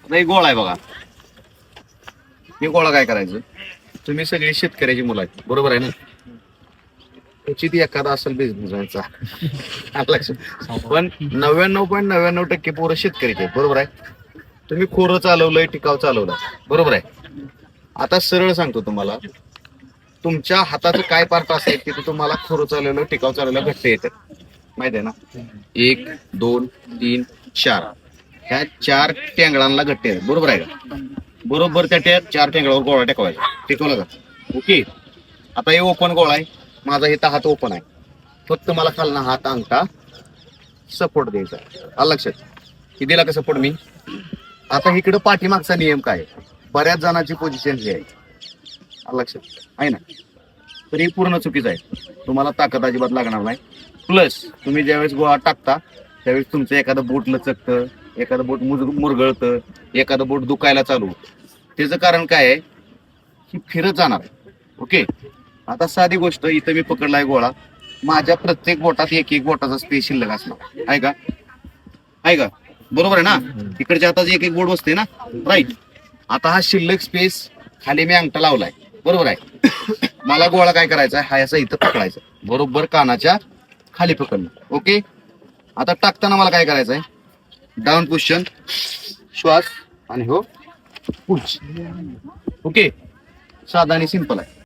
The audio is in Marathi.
आता एक गोळा आहे बघा. हे गोळा काय करायचं, तुम्ही सगळे शेतकऱ्याची मुलं आहेत, बरोबर आहे ना? त्याची ती एखादा असेल बिझनेसचा पण 99.99% पोरं शेतकरीचे आहेत, बरोबर आहे? तुम्ही खोरं चालवलंय, टिकाव चालवलं, बरोबर आहे? आता सरळ सांगतो तुम्हाला, तुमच्या हाताचं काय पार्ट असेल की तुम्हाला खोरं चालवलं, टिकाव चालवलं घट्ट येतं, माहित आहे ना? 1 2 3 4 ह्या 4 टेंगळांना घट्ट आहेत, बरोबर आहे का? बरोबर त्या 4 टेंगळावर गोळा टेकवायचा, टिकवलं का? ओके. आता हे ओपन गोळा आहे, माझा इथं हात ओपन आहे, फक्त मला खालना हात अंगठा सपोर्ट द्यायचा. आलं लक्षात? की दिला का सपोर्ट मी? आता इकडं पाठीमागचा नियम काय आहे? बऱ्याच जणांची पोझिशन ही आहे, आलं लक्षात आहे ना? तर हे पूर्ण चुकीचं आहे. तुम्हाला ताकद अजिबात लागणार नाही. प्लस तुम्ही ज्यावेळेस गोळा टाकता त्यावेळेस तुमचं एखादं बोट लचकतं, एखादं बोट मुरगळतं, एखादं बोट दुखायला चालू. त्याचं कारण काय आहे की फिरत जाणार. ओके. आता साधी गोष्ट, इथं मी पकडलाय गोळा, माझ्या प्रत्येक बोटात एक एक बोटाचा स्पेस शिल्लक असणार आहे का? आहे का? बरोबर आहे ना? इकडच्या हातात एक एक बोट बसते ना, राईट? आता हा शिल्लक स्पेस खाली मी अंगठा लावलाय, बरोबर आहे? मला गोळा काय करायचा आहे, हा याचा इथं पकडायचा, बरोबर कानाच्या खाली पकडणं. ओके. आता टाकताना मला काय करायचं आहे, डाऊन पोझिशन, श्वास आणि हो पुश. ओके. साधा आणि सिंपल आहे.